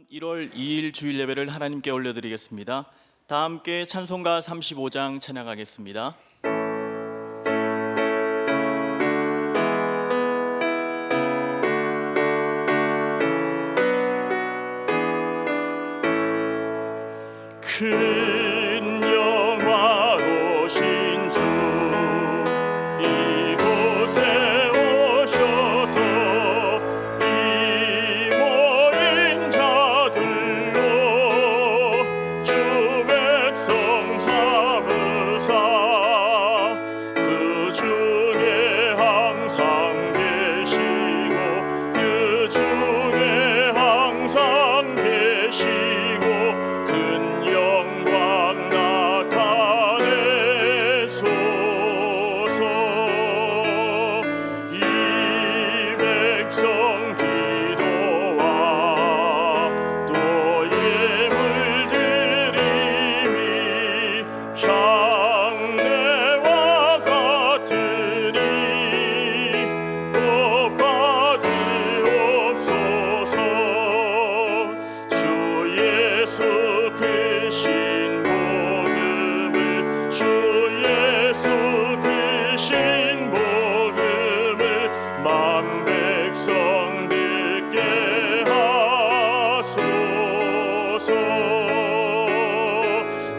1월 2일 주일 예배를 하나님께 올려드리겠습니다. 다 함께 찬송가 35장 찬양하겠습니다. 큰 영화로신 주 이곳에 오셔서 이 모인 자들로 주 백성 삼으사 그 중에 항상 계시고 그 중에 항상 계시고 큰 영광 나타내소서. 이 백성 기도와 또 예물 드림이 향내와 같으니 곧 받으옵소서. 주 예수 그 신복음을 주 예수 그 신복음을 만 백성 듣게 하소서.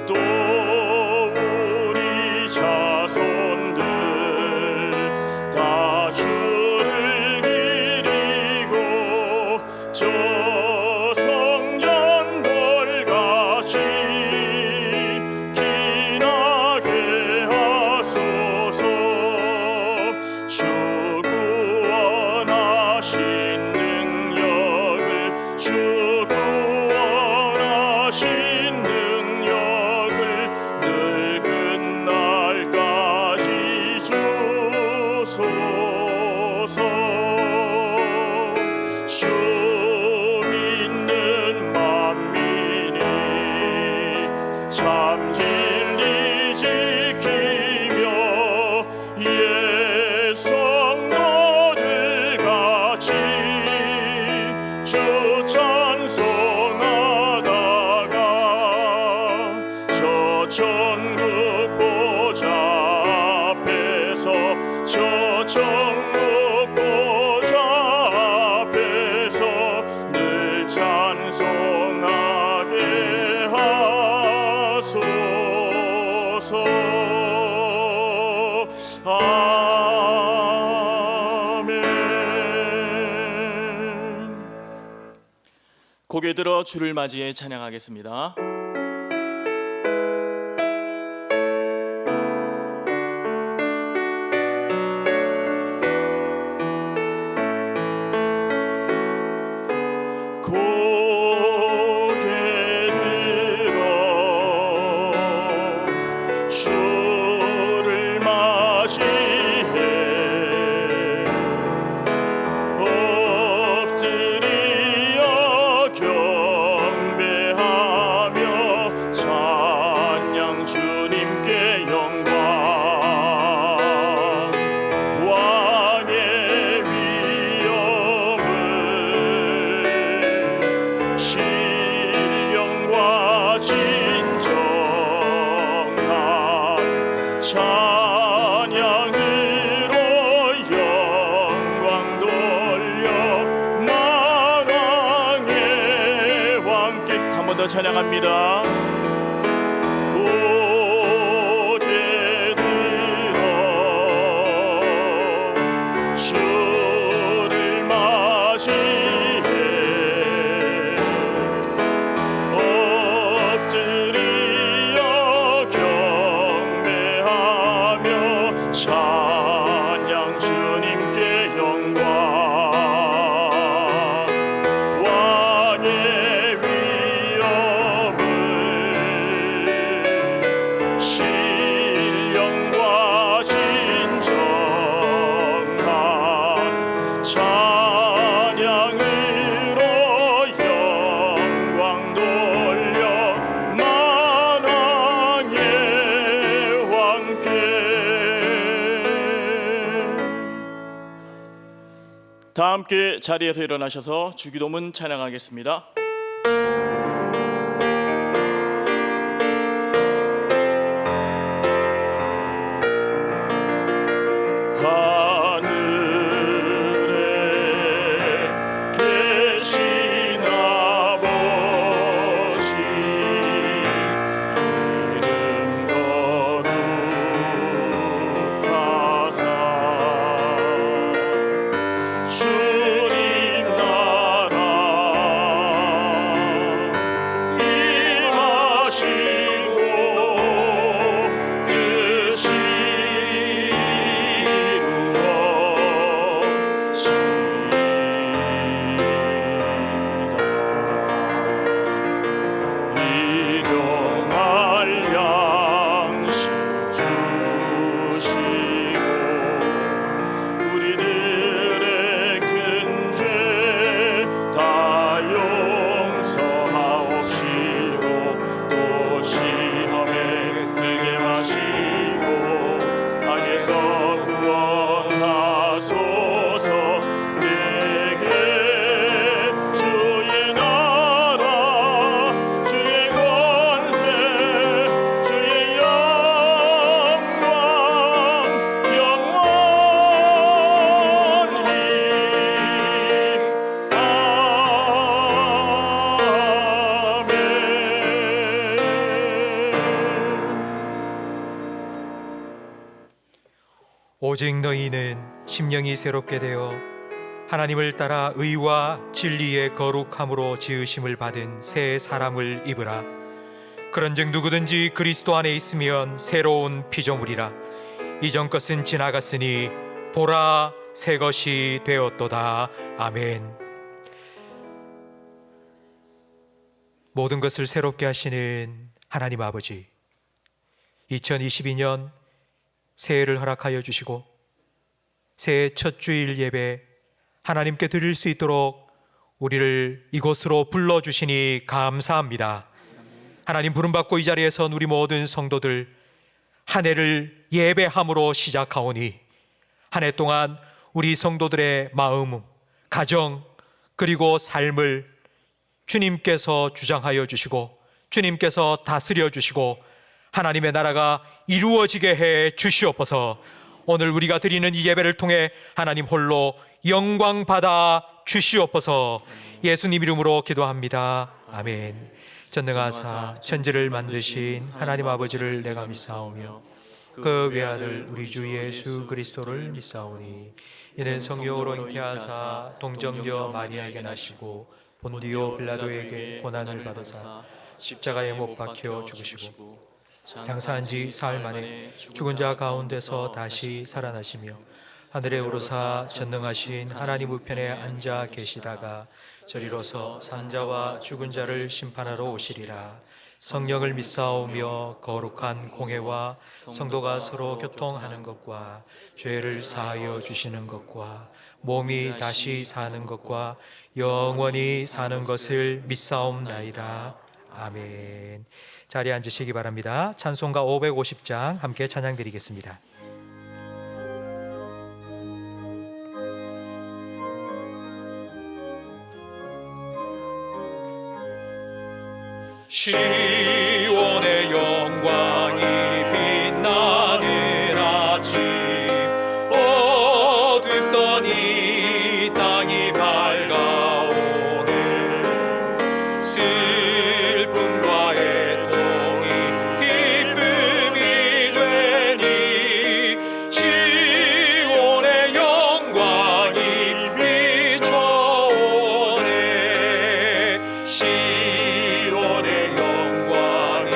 또 우리 자손들 다 주를 기리고 저 성전 돌같이 기나게 하소서. 주 구원하신 능력을 주 구원하신 능력을 늙은 날까지 주소서. 주 믿는 만민이 참 진리 지키며 옛 성도들 같이 주 찬송하다가 저 천국 보좌 앞에서 저 천국 보좌 앞에서 늘 찬송하게 하소서. 아멘. 고개 들어 주를 맞이해 찬양하겠습니다. 고개 들어 주를 맞이해 엎드려 경배하며 찬양 주님께 영광. 왕의 위엄을 신령과 진정한 찬양으로 영광 돌려 만왕의 왕께 한 번 더 찬양합니다. 고개 들어 주를 맞이해 엎드려 경배하며 찬양 주님께 영광. 왕의 위엄을 신령과 진정한 찬양으로 영광 돌려 만왕의 왕께. 다 함께 자리에서 일어나셔서 주기도문 찬양하겠습니다. 오직 너희는 심령이 새롭게 되어 하나님을 따라 의와 진리의 거룩함으로 지으심을 받은 새 사람을 입으라. 그런즉 누구든지 그리스도 안에 있으면 새로운 피조물이라. 이전 것은 지나갔으니 보라 새 것이 되었도다. 아멘. 모든 것을 새롭게 하시는 하나님 아버지, 2022년 새해를 허락하여 주시고 새해 첫 주일 예배 하나님께 드릴 수 있도록 우리를 이곳으로 불러주시니 감사합니다. 하나님 부름받고 이 자리에 선 우리 모든 성도들 한 해를 예배함으로 시작하오니 한 해 동안 우리 성도들의 마음, 가정 그리고 삶을 주님께서 주장하여 주시고 주님께서 다스려 주시고 하나님의 나라가 이루어지게 해 주시옵소서. 오늘 우리가 드리는 이 예배를 통해 하나님 홀로 영광 받아 주시옵소서. 예수님 이름으로 기도합니다. 아멘. 전능하사 천지를 만드신 하나님 아버지를 내가 믿사오며 그 외아들 우리 주 예수 그리스도를 믿사오니 이는 성령으로 잉태하사 동정녀 마리아에게 나시고 본디오 빌라도에게 고난을 받으사 십자가에 못 박혀 죽으시고 장사한 지 사흘 만에 죽은 자 가운데서 다시 살아나시며 하늘에 오르사 전능하신 하나님 우편에 앉아 계시다가 저리로서 산자와 죽은 자를 심판하러 오시리라. 성령을 믿사오며 거룩한 공회와 성도가 서로 교통하는 것과 죄를 사하여 주시는 것과 몸이 다시 사는 것과 영원히 사는 것을 믿사옵나이다. 아멘. 자리에 앉으시기 바랍니다. 찬송가 550장 함께 찬양 드리겠습니다. 시온의 영광이 빛나는 아침 어둡던 이 땅이 밝아오네. 슬픔과 애통이 기쁨이 되니 시온의 영광이 비춰오네. 시온의 영광이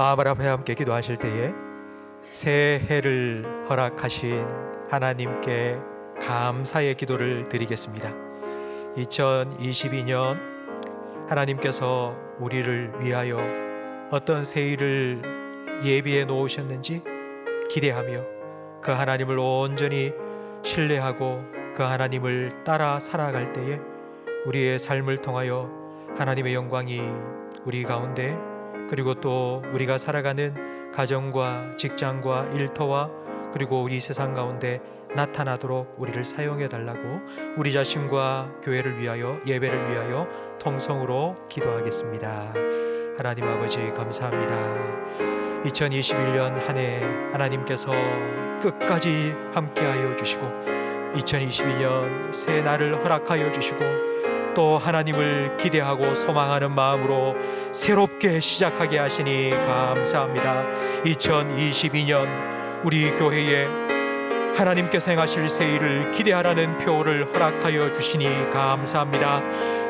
마음을 앞에 함께 기도하실 때에 새해를 허락하신 하나님께 감사의 기도를 드리겠습니다. 2022년 하나님께서 우리를 위하여 어떤 새해를 예비해 놓으셨는지 기대하며 그 하나님을 온전히 신뢰하고 그 하나님을 따라 살아갈 때에 우리의 삶을 통하여 하나님의 영광이 우리 가운데, 그리고 또 우리가 살아가는 가정과 직장과 일터와 그리고 우리 세상 가운데 나타나도록 우리를 사용해 달라고 우리 자신과 교회를 위하여, 예배를 위하여 통성으로 기도하겠습니다. 하나님 아버지 감사합니다. 2021년 한 해 하나님께서 끝까지 함께하여 주시고 2022년 새 날을 허락하여 주시고 또 하나님을 기대하고 소망하는 마음으로 새롭게 시작하게 하시니 감사합니다. 2022년 우리 교회에 하나님께서 행하실 새해를 기대하라는 표를 허락하여 주시니 감사합니다.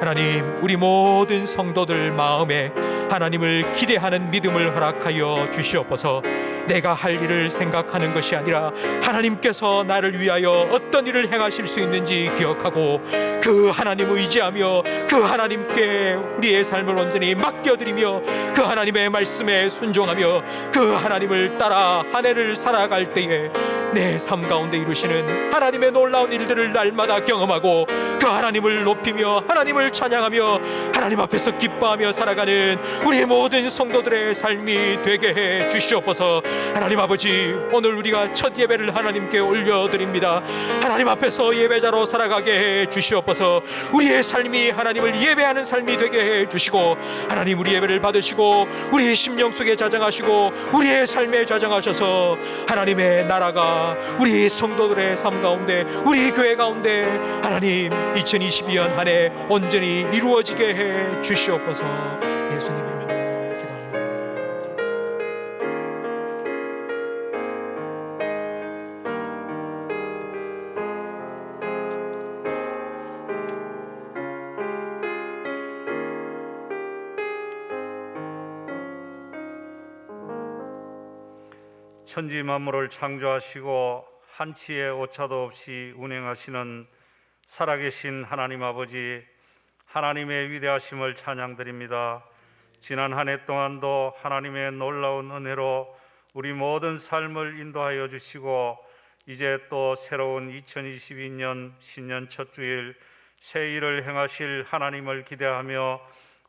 하나님, 우리 모든 성도들 마음에 하나님을 기대하는 믿음을 허락하여 주시옵소서. 내가 할 일을 생각하는 것이 아니라 하나님께서 나를 위하여 어떤 일을 행하실 수 있는지 기억하고 그 하나님 의지하며 그 하나님께 우리의 삶을 온전히 맡겨드리며 그 하나님의 말씀에 순종하며 그 하나님을 따라 한 해를 살아갈 때에 내 삶 가운데 이루시는 하나님의 놀라운 일들을 날마다 경험하고 그 하나님을 높이며 하나님을 찬양하며 하나님 앞에서 기뻐하며 살아가는 우리의 모든 성도들의 삶이 되게 해 주시옵소서. 하나님 아버지, 오늘 우리가 첫 예배를 하나님께 올려드립니다. 하나님 앞에서 예배자로 살아가게 해 주시옵소서. 우리의 삶이 하나님을 예배하는 삶이 되게 해 주시고 하나님 우리 예배를 받으시고 우리의 심령 속에 자정하시고 우리의 삶에 자정하셔서 하나님의 나라가 우리 성도들의 삶 가운데 우리 교회 가운데 하나님 2022년 한 해 온전히 이루어지게 해 주시옵소서. 예수님 이름으로 기도합니다. 천지 만물을 창조하시고 한치의 오차도 없이 운행하시는 살아계신 하나님 아버지, 하나님의 위대하심을 찬양드립니다. 지난 한 해 동안도 하나님의 놀라운 은혜로 우리 모든 삶을 인도하여 주시고 이제 또 새로운 2022년 신년 첫 주일 새 일을 행하실 하나님을 기대하며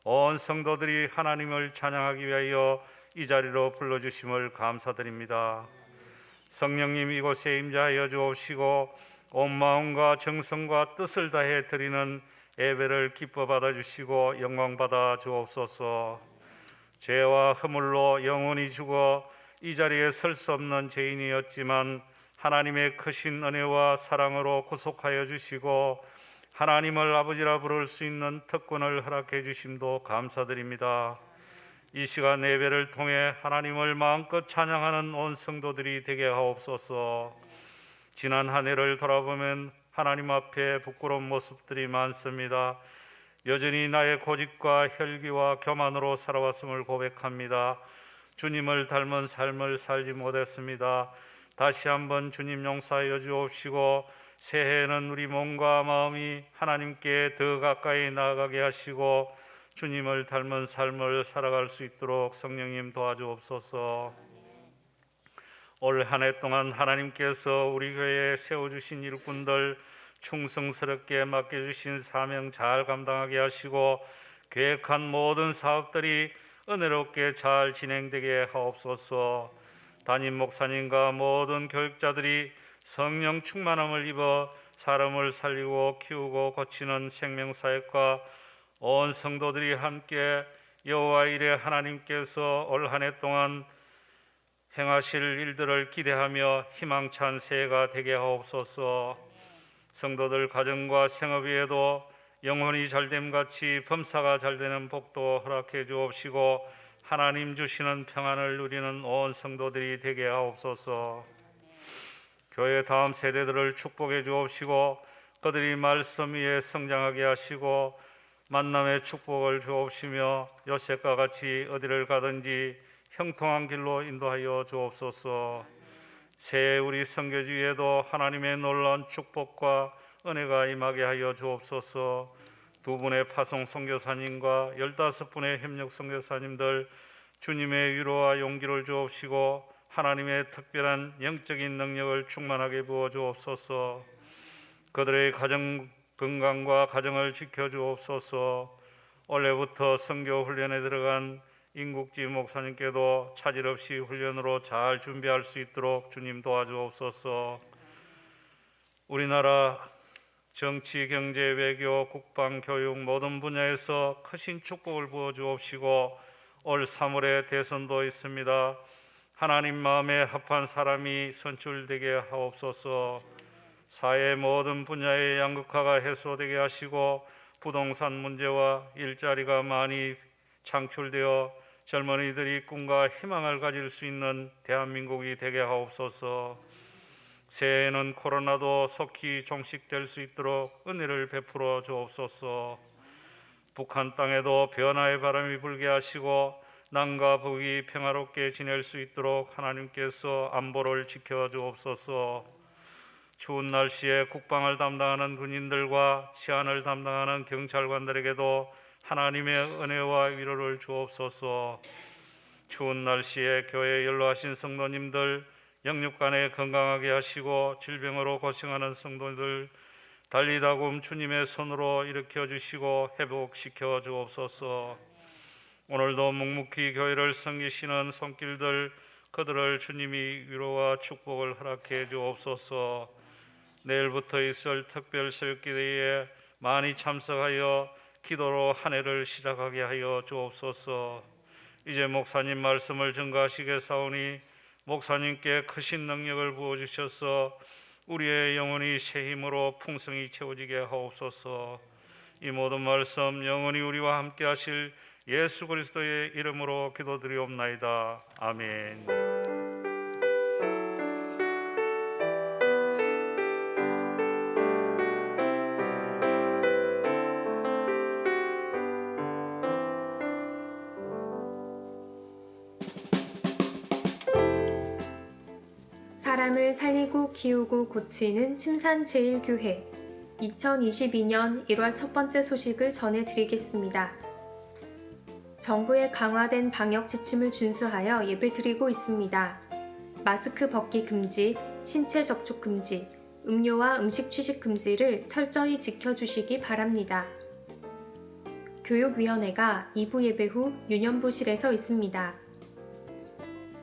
온 성도들이 하나님을 찬양하기 위하여 이 자리로 불러주심을 감사드립니다. 성령님 이곳에 임재하여 주옵시고 온 마음과 정성과 뜻을 다해 드리는 예배를 기뻐 받아주시고 영광 받아 주옵소서. 죄와 허물로 영원히 죽어 이 자리에 설 수 없는 죄인이었지만 하나님의 크신 은혜와 사랑으로 구속하여 주시고 하나님을 아버지라 부를 수 있는 특권을 허락해 주심도 감사드립니다. 이 시간 예배를 통해 하나님을 마음껏 찬양하는 온 성도들이 되게 하옵소서. 지난 한 해를 돌아보면 하나님 앞에 부끄러운 모습들이 많습니다. 여전히 나의 고집과 혈기와 교만으로 살아왔음을 고백합니다. 주님을 닮은 삶을 살지 못했습니다. 다시 한번 주님 용서하여 주옵시고 새해에는 우리 몸과 마음이 하나님께 더 가까이 나아가게 하시고 주님을 닮은 삶을 살아갈 수 있도록 성령님 도와주옵소서. 올 한 해 동안 하나님께서 우리 교회에 세워주신 일꾼들 충성스럽게 맡겨주신 사명 잘 감당하게 하시고 계획한 모든 사업들이 은혜롭게 잘 진행되게 하옵소서. 담임 목사님과 모든 교육자들이 성령 충만함을 입어 사람을 살리고 키우고 고치는 생명사역과 온 성도들이 함께 여호와 이레 하나님께서 올 한 해 동안 행하실 일들을 기대하며 희망찬 새해가 되게 하옵소서. 성도들 가정과 생업 위에도 영혼이 잘됨같이 범사가 잘되는 복도 허락해 주옵시고 하나님 주시는 평안을 누리는 온 성도들이 되게 하옵소서. 교회 다음 세대들을 축복해 주옵시고 그들이 말씀 위에 성장하게 하시고 만남의 축복을 주옵시며 요셉과 같이 어디를 가든지 형통한 길로 인도하여 주옵소서. 새해 우리 선교지에도 하나님의 놀라운 축복과 은혜가 임하게 하여 주옵소서. 두 분의 파송 선교사님과 15분의 협력 선교사님들 주님의 위로와 용기를 주옵시고 하나님의 특별한 영적인 능력을 충만하게 부어 주옵소서. 그들의 가정 건강과 가정을 지켜 주옵소서. 올해부터 선교 훈련에 들어간 임국지 목사님께도 차질 없이 훈련으로 잘 준비할 수 있도록 주님 도와주옵소서. 우리나라 정치, 경제, 외교, 국방, 교육 모든 분야에서 크신 축복을 부어 주옵시고 올 3월에 대선도 있습니다. 하나님 마음에 합한 사람이 선출되게 하옵소서. 사회 모든 분야의 양극화가 해소되게 하시고 부동산 문제와 일자리가 많이 창출되어 젊은이들이 꿈과 희망을 가질 수 있는 대한민국이 되게 하옵소서. 새해에는 코로나도 속히 종식될 수 있도록 은혜를 베풀어 주옵소서. 북한 땅에도 변화의 바람이 불게 하시고 남과 북이 평화롭게 지낼 수 있도록 하나님께서 안보를 지켜 주옵소서. 추운 날씨에 국방을 담당하는 군인들과 치안을 담당하는 경찰관들에게도 하나님의 은혜와 위로를 주옵소서. 추운 날씨에 교회에 연로하신 성도님들, 영육간에 건강하게 하시고 질병으로 고생하는 성도들 달리다굼 주님의 손으로 일으켜 주시고 회복시켜 주옵소서. 오늘도 묵묵히 교회를 섬기시는 손길들, 그들을 주님이 위로와 축복을 허락해 주옵소서. 내일부터 있을 특별 새벽기도에 많이 참석하여 기도로 한 해를 시작하게 하여 주옵소서. 이제 목사님 말씀을 전가하시겠사오니 목사님께 크신 능력을 부어주셔서 우리의 영혼이 새 힘으로 풍성히 채워지게 하옵소서. 이 모든 말씀 영원히 우리와 함께 하실 예수 그리스도의 이름으로 기도드리옵나이다. 아멘. 사람을 살리고 키우고 고치는 침산제일교회 2022년 1월 첫 번째 소식을 전해드리겠습니다. 정부의 강화된 방역 지침을 준수하여 예배드리고 있습니다. 마스크 벗기 금지, 신체 접촉 금지, 음료와 음식 취식 금지를 철저히 지켜주시기 바랍니다. 교육위원회가 2부 예배 후 유년부실에서 있습니다.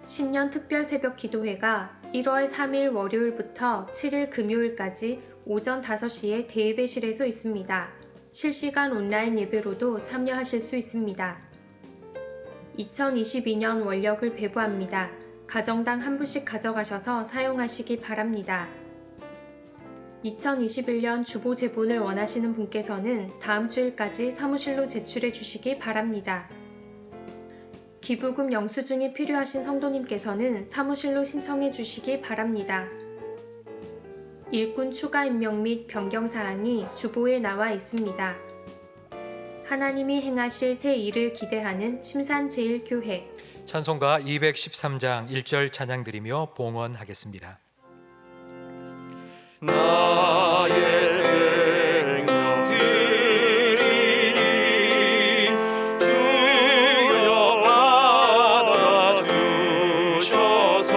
신년 특별 새벽 기도회가 1월 3일 월요일부터 7일 금요일까지 오전 5시에 대예배실에서 있습니다. 실시간 온라인 예배로도 참여하실 수 있습니다. 2022년 원력을 배부합니다. 가정당 한 부씩 가져가셔서 사용하시기 바랍니다. 2021년 주보 제본을 원하시는 분께서는 다음 주일까지 사무실로 제출해 주시기 바랍니다. 기부금 영수증이 필요하신 성도님께서는 사무실로 신청해 주시기 바랍니다. 일꾼 추가 임명 및 변경 사항이 주보에 나와 있습니다. 하나님이 행하실 새 일을 기대하는 침산제일교회 찬송가 213장 1절 찬양 드리며 봉헌하겠습니다. 나의 생명 드리니 주여 받아주셔서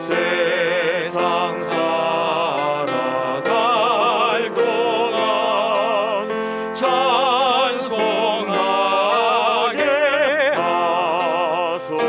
세상 살아갈 동안 찬송하게 하소서.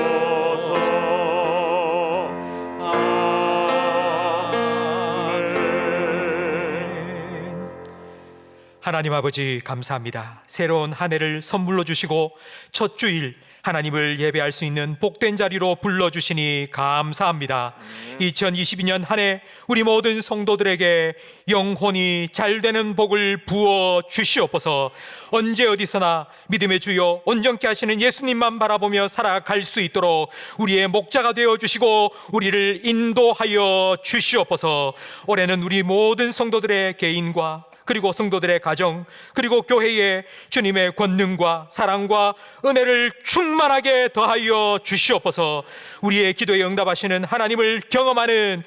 하나님 아버지 감사합니다. 새로운 한 해를 선물로 주시고 첫 주일 하나님을 예배할 수 있는 복된 자리로 불러주시니 감사합니다. 2022년 한 해 우리 모든 성도들에게 영혼이 잘되는 복을 부어 주시옵소서. 언제 어디서나 믿음의 주여 온전케 하시는 예수님만 바라보며 살아갈 수 있도록 우리의 목자가 되어주시고 우리를 인도하여 주시옵소서. 올해는 우리 모든 성도들의 개인과 그리고 성도들의 가정, 그리고 교회에 주님의 권능과 사랑과 은혜를 충만하게 더하여 주시옵소서. 우리의 기도에 응답하시는 하나님을 경험하는,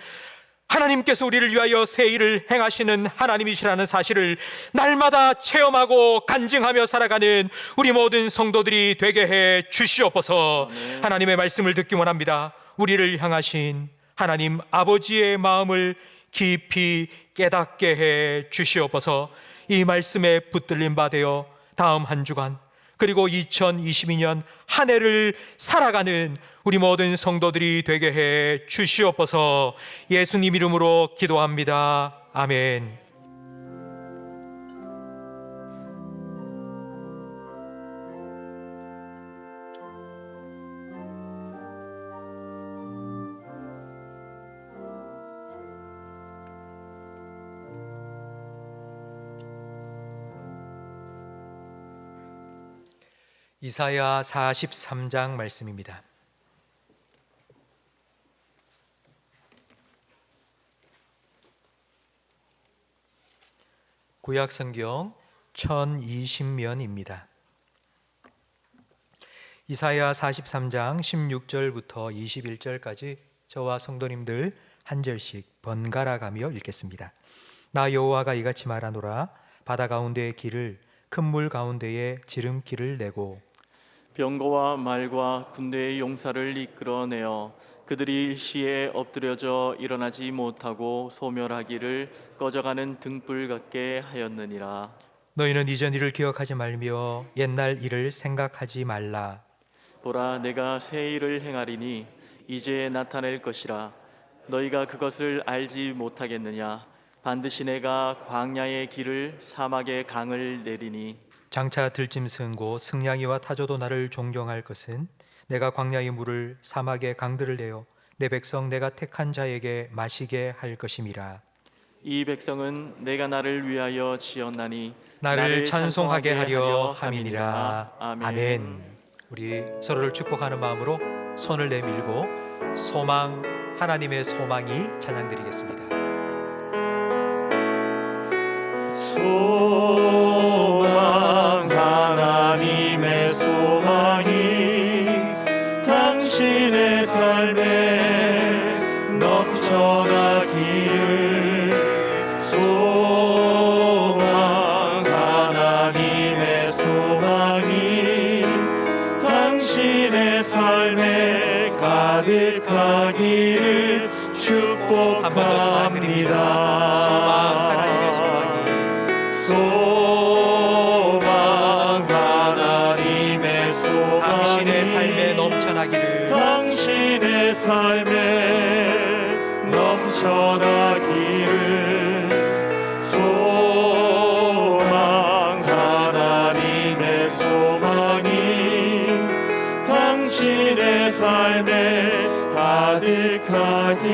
하나님께서 우리를 위하여 새 일을 행하시는 하나님이시라는 사실을 날마다 체험하고 간증하며 살아가는 우리 모든 성도들이 되게 해 주시옵소서. 하나님의 말씀을 듣기 원합니다. 우리를 향하신 하나님 아버지의 마음을 깊이 깨닫게 해 주시옵소서. 이 말씀에 붙들림 바 되어 다음 한 주간, 그리고 2022년 한 해를 살아가는 우리 모든 성도들이 되게 해 주시옵소서. 예수님 이름으로 기도합니다. 아멘. 이사야 43장 말씀입니다. 구약 성경 1020면입니다. 이사야 43장 16절부터 21절까지 저와 성도님들 한 절씩 번갈아 가며 읽겠습니다. 나 여호와가 이같이 말하노라. 바다 가운데의 길을, 큰 물 가운데에 지름길을 내고 병거와 말과 군대의 용사를 이끌어내어 그들이 일시에 엎드려져 일어나지 못하고 소멸하기를 꺼져가는 등불 같게 하였느니라. 너희는 이전 일을 기억하지 말며 옛날 일을 생각하지 말라. 보라, 내가 새 일을 행하리니 이제 나타낼 것이라. 너희가 그것을 알지 못하겠느냐? 반드시 내가 광야의 길을, 사막의 강을 내리니 장차 들짐승 곧 승냥이와 타조도 나를 존경할 것은 내가 광야의 물을, 사막의 강들을 내어 내 백성 내가 택한 자에게 마시게 할 것임이라. 이 백성은 내가 나를 위하여 지었나니 나를 찬송하게 하려 함이니라. 아멘. 우리 서로를 축복하는 마음으로 손을 내밀고 소망, 하나님의 소망이 찬양드리겠습니다. 소망, 하나님의 소망이 당신의 삶에 넘쳐나기를. 소망, 하나님의 소망이 당신의 삶에 가득하기를 축복합니다. 한 번 더 전화드립니다. 소망, 하나님의 소망이 소망, 하나님의 소망이 당신의 삶에 넘쳐나기를. 당신의 삶에 넘쳐나기를. 소망, 하나님의 소망이 당신의 삶에 가득하기를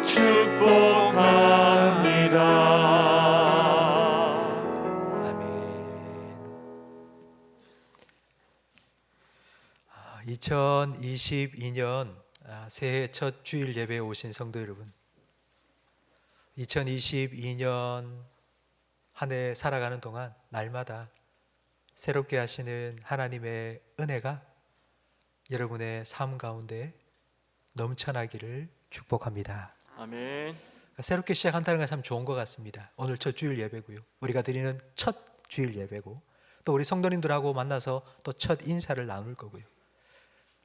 축복합니다. 2022년 새해 첫 주일 예배에 오신 성도 여러분, 2022년 한 해 살아가는 동안 날마다 새롭게 하시는 하나님의 은혜가 여러분의 삶 가운데 넘쳐나기를 축복합니다. 아멘. 새롭게 시작한다는 건 참 좋은 것 같습니다. 오늘 첫 주일 예배고요. 우리가 드리는 첫 주일 예배고, 또 우리 성도님들하고 만나서 또 첫 인사를 나눌 거고요.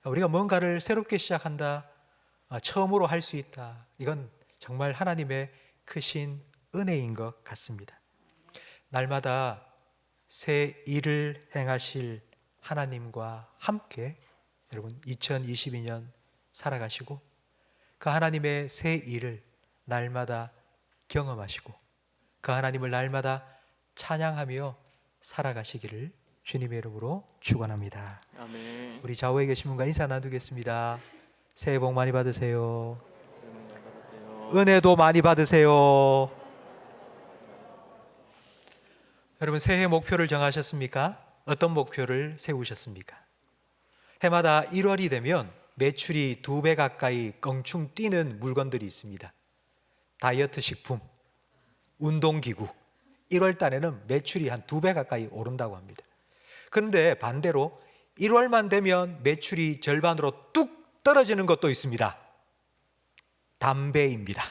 우리가 뭔가를 새롭게 시작한다, 처음으로 할 수 있다, 이건 정말 하나님의 크신 은혜인 것 같습니다. 날마다 새 일을 행하실 하나님과 함께 여러분 2022년 살아가시고, 그 하나님의 새 일을 날마다 경험하시고 그 하나님을 날마다 찬양하며 살아가시기를 주님의 이름으로 축원합니다. 아멘. 우리 좌우에 계신 분과 인사 나누겠습니다. 새해 복 많이 받으세요. 은혜도 많이 받으세요. 여러분, 새해 목표를 정하셨습니까? 어떤 목표를 세우셨습니까? 해마다 1월이 되면 매출이 2배 가까이 껑충 뛰는 물건들이 있습니다. 다이어트 식품, 운동기구, 1월 달에는 매출이 한 2배 가까이 오른다고 합니다. 그런데 반대로 1월만 되면 매출이 절반으로 뚝 떨어지는 것도 있습니다. 담배입니다.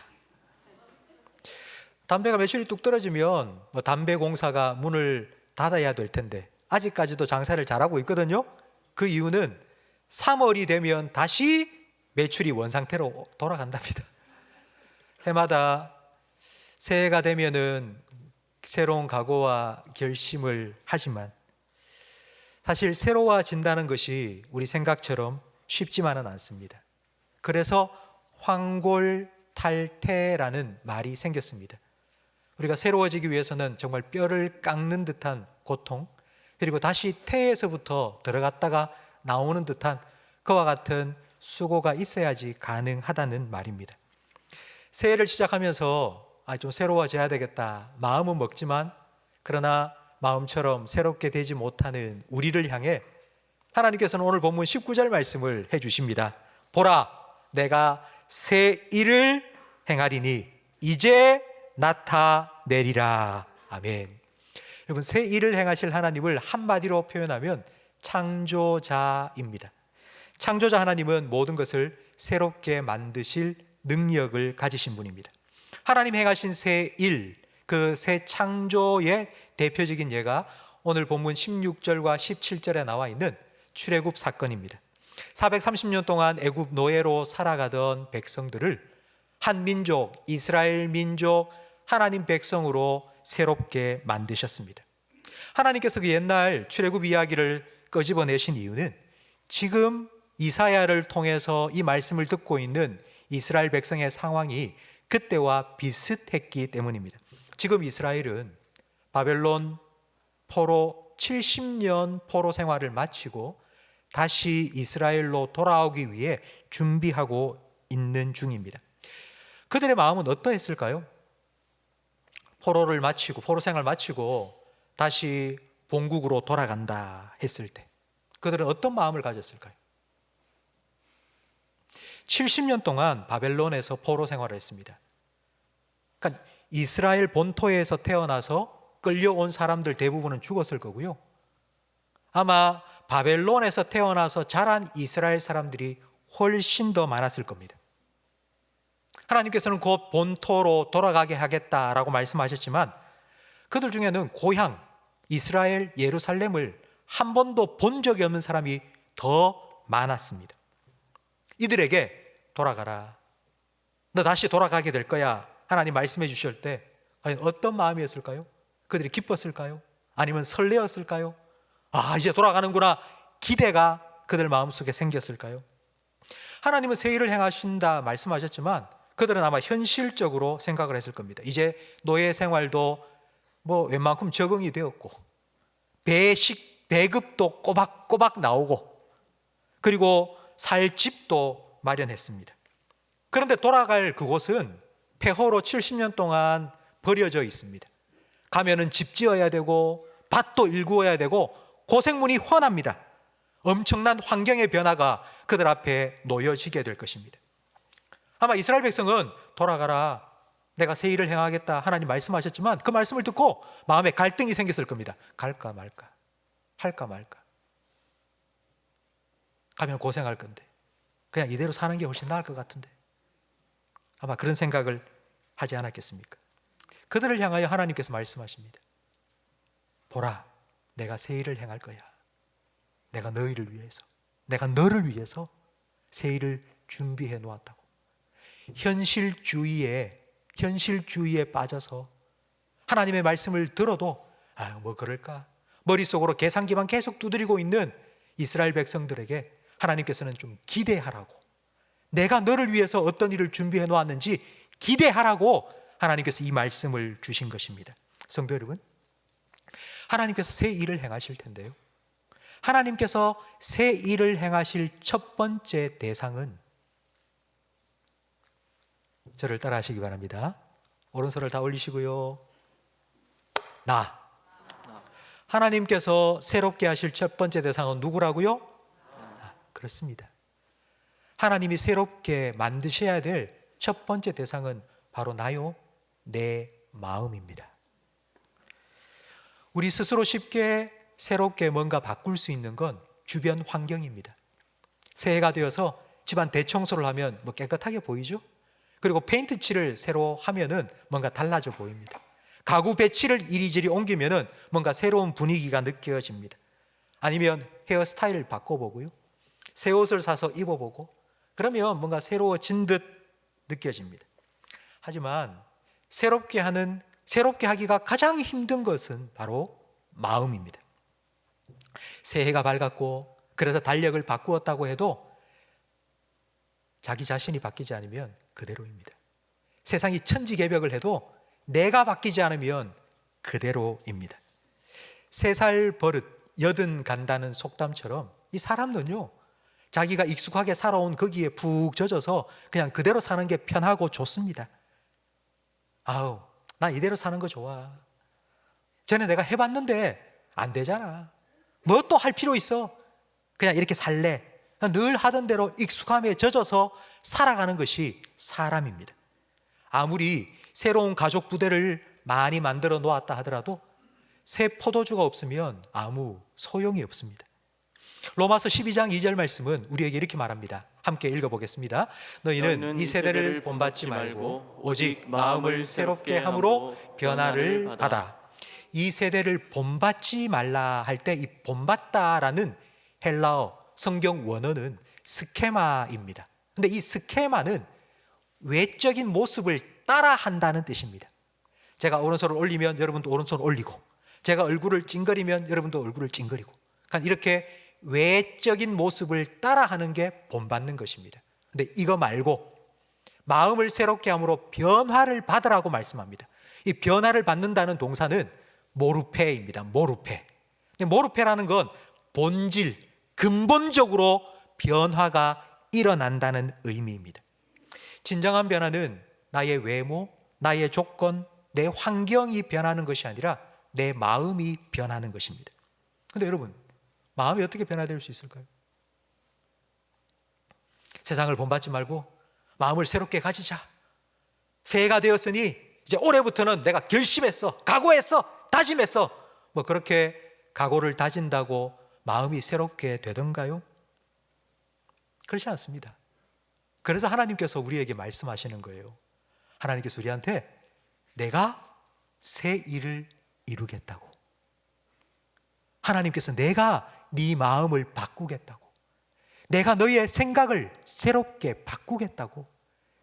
담배가 매출이 뚝 떨어지면 담배 공사가 문을 닫아야 될 텐데 아직까지도 장사를 잘하고 있거든요. 그 이유는 3월이 되면 다시 매출이 원상태로 돌아간답니다. 해마다 새해가 되면은 새로운 각오와 결심을 하지만 사실 새로워진다는 것이 우리 생각처럼 쉽지만은 않습니다. 그래서 황골탈퇴라는 말이 생겼습니다. 우리가 새로워지기 위해서는 정말 뼈를 깎는 듯한 고통, 그리고 다시 태에서부터 들어갔다가 나오는 듯한 그와 같은 수고가 있어야지 가능하다는 말입니다. 새해를 시작하면서 좀 새로워져야 되겠다 마음은 먹지만 그러나 마음처럼 새롭게 되지 못하는 우리를 향해 하나님께서는 오늘 본문 19절 말씀을 해주십니다. 보라, 내가 새 일을 행하리니 이제 나타내리라. 아멘. 여러분, 새 일을 행하실 하나님을 한마디로 표현하면 창조자입니다. 창조자 하나님은 모든 것을 새롭게 만드실 능력을 가지신 분입니다. 하나님 행하신 새 일, 그 새 창조의 대표적인 예가 오늘 본문 16절과 17절에 나와 있는 출애굽 사건입니다. 430년 동안 애굽 노예로 살아가던 백성들을 한 민족, 이스라엘 민족, 하나님 백성으로 새롭게 만드셨습니다. 하나님께서 그 옛날 출애굽 이야기를 끄집어내신 이유는 지금 이사야를 통해서 이 말씀을 듣고 있는 이스라엘 백성의 상황이 그때와 비슷했기 때문입니다. 지금 이스라엘은 바벨론 포로 70년 포로 생활을 마치고 다시 이스라엘로 돌아오기 위해 준비하고 있는 중입니다. 그들의 마음은 어떠했을까요? 포로를 마치고 포로 생활을 마치고 다시 본국으로 돌아간다 했을 때 그들은 어떤 마음을 가졌을까요? 70년 동안 바벨론에서 포로 생활을 했습니다. 그러니까 이스라엘 본토에서 태어나서 끌려온 사람들 대부분은 죽었을 거고요. 아마 바벨론에서 태어나서 자란 이스라엘 사람들이 훨씬 더 많았을 겁니다. 하나님께서는 곧 본토로 돌아가게 하겠다라고 말씀하셨지만 그들 중에는 고향 이스라엘 예루살렘을 한 번도 본 적이 없는 사람이 더 많았습니다. 이들에게 돌아가라, 너 다시 돌아가게 될 거야 하나님 말씀해 주실 때 과연 어떤 마음이었을까요? 그들이 기뻤을까요? 아니면 설레었을까요? 이제 돌아가는구나 기대가 그들 마음속에 생겼을까요? 하나님은 새 일을 행하신다 말씀하셨지만 그들은 아마 현실적으로 생각을 했을 겁니다. 이제 노예 생활도 웬만큼 적응이 되었고 배급도 꼬박꼬박 나오고 그리고 살 집도 마련했습니다. 그런데 돌아갈 그곳은 폐허로 70년 동안 버려져 있습니다. 가면은 집 지어야 되고 밭도 일구어야 되고 고생문이 훤합니다. 엄청난 환경의 변화가 그들 앞에 놓여지게 될 것입니다. 아마 이스라엘 백성은 돌아가라, 내가 새 일을 행하겠다 하나님 말씀하셨지만 그 말씀을 듣고 마음에 갈등이 생겼을 겁니다. 갈까 말까, 할까 말까. 가면 고생할 건데 그냥 이대로 사는 게 훨씬 나을 것 같은데 아마 그런 생각을 하지 않았겠습니까? 그들을 향하여 하나님께서 말씀하십니다. 보라, 내가 새 일을 행할 거야. 내가 너희를 위해서, 내가 너를 위해서 새 일을 준비해 놓았다고. 현실주의에 빠져서 하나님의 말씀을 들어도 뭐 그럴까 머릿속으로 계산기만 계속 두드리고 있는 이스라엘 백성들에게 하나님께서는 좀 기대하라고, 내가 너를 위해서 어떤 일을 준비해 놓았는지 기대하라고 하나님께서 이 말씀을 주신 것입니다. 성도 여러분, 하나님께서 새 일을 행하실 텐데요, 하나님께서 새 일을 행하실 첫 번째 대상은, 저를 따라 하시기 바랍니다. 오른손을 다 올리시고요. 나. 하나님께서 새롭게 하실 첫 번째 대상은 누구라고요? 그렇습니다. 하나님이 새롭게 만드셔야 될 첫 번째 대상은 바로 나요, 내 마음입니다. 우리 스스로 쉽게 새롭게 뭔가 바꿀 수 있는 건 주변 환경입니다. 새해가 되어서 집안 대청소를 하면 뭐 깨끗하게 보이죠? 그리고 페인트 칠을 새로 하면은 뭔가 달라져 보입니다. 가구 배치를 이리저리 옮기면은 뭔가 새로운 분위기가 느껴집니다. 아니면 헤어스타일을 바꿔보고요. 새 옷을 사서 입어보고 그러면 뭔가 새로워진 듯 느껴집니다. 하지만 새롭게 하기가 가장 힘든 것은 바로 마음입니다. 새해가 밝았고 그래서 달력을 바꾸었다고 해도 자기 자신이 바뀌지 않으면 그대로입니다. 세상이 천지개벽을 해도 내가 바뀌지 않으면 그대로입니다. 3살 버릇 80 간다는 속담처럼 이 사람은요, 자기가 익숙하게 살아온 거기에 푹 젖어서 그냥 그대로 사는 게 편하고 좋습니다. 아우, 나 이대로 사는 거 좋아. 전에 내가 해봤는데 안 되잖아. 뭐 또 할 필요 있어. 그냥 이렇게 살래. 늘 하던 대로 익숙함에 젖어서 살아가는 것이 사람입니다. 아무리 새로운 가족 부대를 많이 만들어 놓았다 하더라도 새 포도주가 없으면 아무 소용이 없습니다. 로마서 12장 2절 말씀은 우리에게 이렇게 말합니다. 함께 읽어보겠습니다. 너희는 이 세대를 본받지 말고 오직 마음을 새롭게 함으로 변화를 받아. 이 세대를 본받지 말라 할 때 이 본받다라는 헬라어 성경 원어는 스케마입니다. 근데 이 스케마는 외적인 모습을 따라한다는 뜻입니다. 제가 오른손을 올리면 여러분도 오른손을 올리고, 제가 얼굴을 찡그리면 여러분도 얼굴을 찡그리고, 그러니까 이렇게 외적인 모습을 따라하는 게 본받는 것입니다. 근데 이거 말고 마음을 새롭게 함으로 변화를 받으라고 말씀합니다. 이 변화를 받는다는 동사는 모르페입니다. 모르페. 모르페라는 건 본질, 근본적으로 변화가 일어난다는 의미입니다. 진정한 변화는 나의 외모, 나의 조건, 내 환경이 변하는 것이 아니라 내 마음이 변하는 것입니다. 그런데 여러분, 마음이 어떻게 변화될 수 있을까요? 세상을 본받지 말고 마음을 새롭게 가지자. 새해가 되었으니 이제 올해부터는 내가 결심했어, 각오했어, 다짐했어. 뭐 그렇게 각오를 다진다고 마음이 새롭게 되던가요? 그렇지 않습니다. 그래서 하나님께서 우리에게 말씀하시는 거예요. 하나님께서 우리한테 내가 새 일을 이루겠다고. 하나님께서 내가 네 마음을 바꾸겠다고. 내가 너의 생각을 새롭게 바꾸겠다고.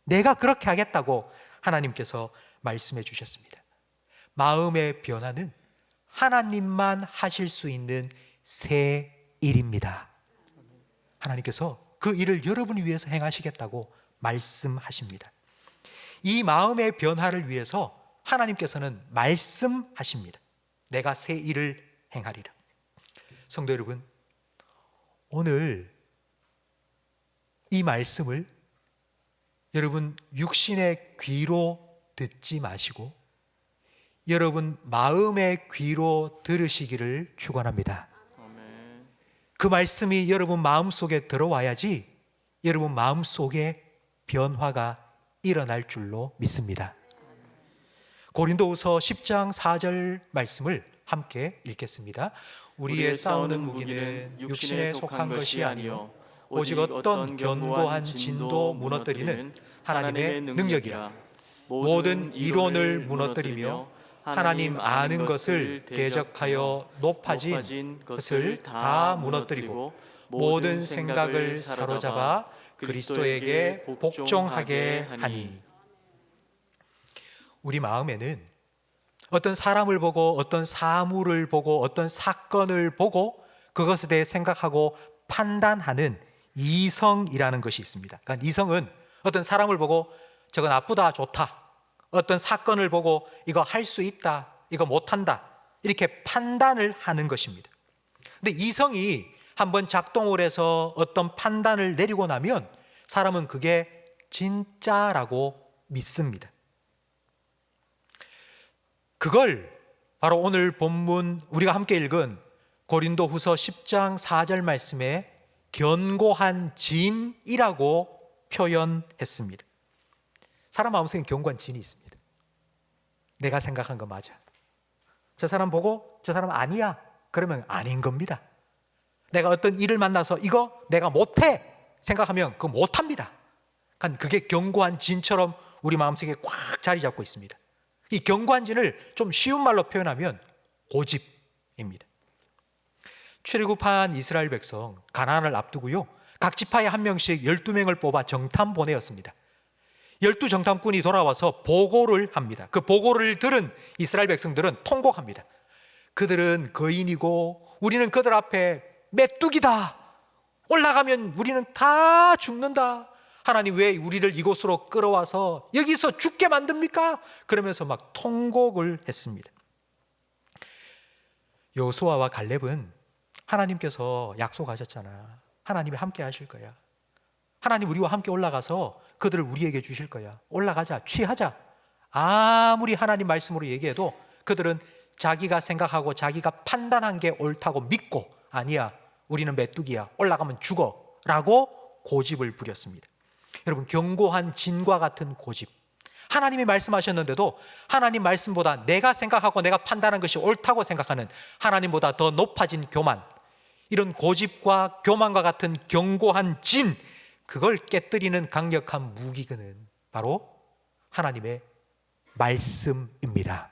내가 그렇게 하겠다고 하나님께서 말씀해 주셨습니다. 마음의 변화는 하나님만 하실 수 있는 새 일입니다. 하나님께서 그 일을 여러분을 위해서 행하시겠다고 말씀하십니다. 이 마음의 변화를 위해서 하나님께서는 말씀하십니다. 내가 새 일을 행하리라. 성도 여러분, 오늘 이 말씀을 여러분 육신의 귀로 듣지 마시고 여러분 마음의 귀로 들으시기를 축원합니다. 아멘. 그 말씀이 여러분 마음속에 들어와야지 여러분 마음속에 변화가 일어날 줄로 믿습니다. 고린도후서 10장 4절 말씀을 함께 읽겠습니다. 우리의 싸우는 무기는 육신에 속한 것이 아니요 오직 어떤 견고한 진도 무너뜨리는 하나님의 능력이라. 모든 이론을 무너뜨리며 하나님 아는 것을 대적하여 높아진 것을 다 무너뜨리고 모든 생각을 사로잡아 그리스도에게 복종하게 하니. 우리 마음에는 어떤 사람을 보고 어떤 사물을 보고 어떤 사건을 보고 그것에 대해 생각하고 판단하는 이성이라는 것이 있습니다. 그러니까 이성은 어떤 사람을 보고 저거 나쁘다, 좋다, 어떤 사건을 보고 이거 할 수 있다, 이거 못한다, 이렇게 판단을 하는 것입니다. 근데 이성이 한번 작동을 해서 어떤 판단을 내리고 나면 사람은 그게 진짜라고 믿습니다. 그걸 바로 오늘 본문 우리가 함께 읽은 고린도후서 10장 4절 말씀에 견고한 진이라고 표현했습니다. 사람 마음속에 견고한 진이 있습니다. 내가 생각한 거 맞아. 저 사람 보고 저 사람 아니야 그러면 아닌 겁니다. 내가 어떤 일을 만나서 이거 내가 못해 생각하면 그거 못합니다. 그러니까 그게 견고한 진처럼 우리 마음속에 꽉 자리 잡고 있습니다. 이 견고한 진을 좀 쉬운 말로 표현하면 고집입니다. 출애굽한 이스라엘 백성 가나안을 앞두고요, 각 지파에 한 명씩 12명을 뽑아 정탐 보내었습니다. 12정탐꾼이 돌아와서 보고를 합니다. 그 보고를 들은 이스라엘 백성들은 통곡합니다. 그들은 거인이고 우리는 그들 앞에 메뚜기다. 올라가면 우리는 다 죽는다. 하나님 왜 우리를 이곳으로 끌어와서 여기서 죽게 만듭니까? 그러면서 막 통곡을 했습니다. 여호수아와 갈렙은 하나님께서 약속하셨잖아. 하나님이 함께 하실 거야. 하나님 우리와 함께 올라가서 그들을 우리에게 주실 거야. 올라가자, 취하자. 아무리 하나님 말씀으로 얘기해도 그들은 자기가 생각하고 자기가 판단한 게 옳다고 믿고, 아니야, 우리는 메뚜기야, 올라가면 죽어 라고 고집을 부렸습니다. 여러분, 견고한 진과 같은 고집. 하나님이 말씀하셨는데도 하나님 말씀보다 내가 생각하고 내가 판단한 것이 옳다고 생각하는 하나님보다 더 높아진 교만, 이런 고집과 교만과 같은 견고한 진, 그걸 깨뜨리는 강력한 무기는 바로 하나님의 말씀입니다.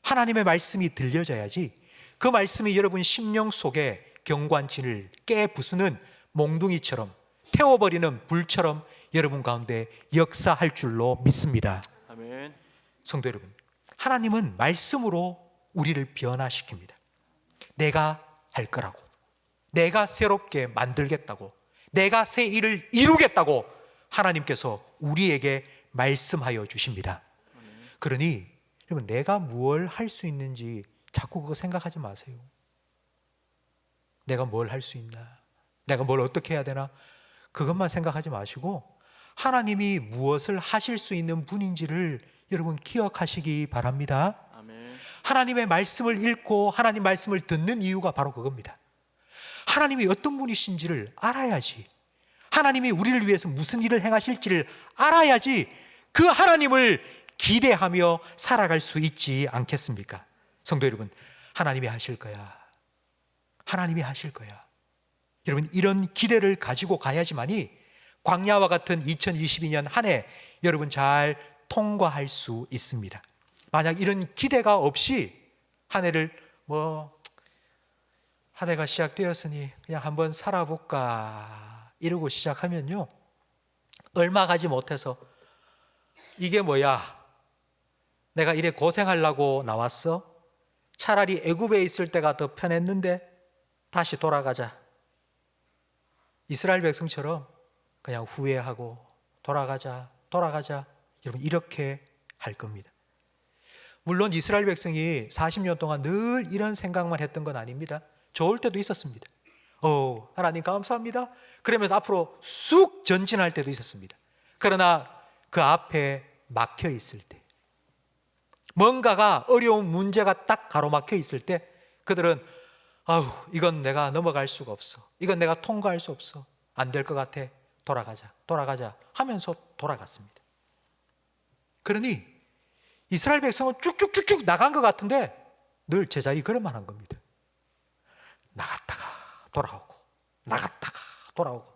하나님의 말씀이 들려져야지 그 말씀이 여러분 심령 속에 견고한 진을 깨부수는 몽둥이처럼, 태워버리는 불처럼 여러분 가운데 역사할 줄로 믿습니다. 아멘. 성도 여러분, 하나님은 말씀으로 우리를 변화시킵니다. 내가 할 거라고, 내가 새롭게 만들겠다고, 내가 새 일을 이루겠다고 하나님께서 우리에게 말씀하여 주십니다. 그러니 여러분, 내가 무엇을 할 수 있는지 자꾸 그거 생각하지 마세요. 내가 뭘 할 수 있나, 내가 뭘 어떻게 해야 되나, 그것만 생각하지 마시고 하나님이 무엇을 하실 수 있는 분인지를 여러분 기억하시기 바랍니다. 아멘. 하나님의 말씀을 읽고 하나님 말씀을 듣는 이유가 바로 그겁니다. 하나님이 어떤 분이신지를 알아야지, 하나님이 우리를 위해서 무슨 일을 행하실지를 알아야지 그 하나님을 기대하며 살아갈 수 있지 않겠습니까? 성도 여러분, 하나님이 하실 거야. 하나님이 하실 거야. 여러분, 이런 기대를 가지고 가야지만이 광야와 같은 2022년 한 해 여러분 잘 통과할 수 있습니다. 만약 이런 기대가 없이 한 해를 한 해가 시작되었으니 그냥 한번 살아볼까 이러고 시작하면요, 얼마 가지 못해서 이게 뭐야, 내가 이래 고생하려고 나왔어? 차라리 애굽에 있을 때가 더 편했는데 다시 돌아가자. 이스라엘 백성처럼 그냥 후회하고 돌아가자. 여러분, 이렇게 할 겁니다. 물론 이스라엘 백성이 40년 동안 늘 이런 생각만 했던 건 아닙니다. 좋을 때도 있었습니다. 하나님 감사합니다. 그러면서 앞으로 쑥 전진할 때도 있었습니다. 그러나 그 앞에 막혀 있을 때, 뭔가가 어려운 문제가 딱 가로막혀 있을 때 그들은 이건 내가 넘어갈 수가 없어, 이건 내가 통과할 수 없어, 안 될 것 같아, 돌아가자 하면서 돌아갔습니다. 그러니 이스라엘 백성은 쭉쭉쭉쭉 나간 것 같은데 늘 제자리 걸음만 한 겁니다. 나갔다가 돌아오고, 나갔다가 돌아오고.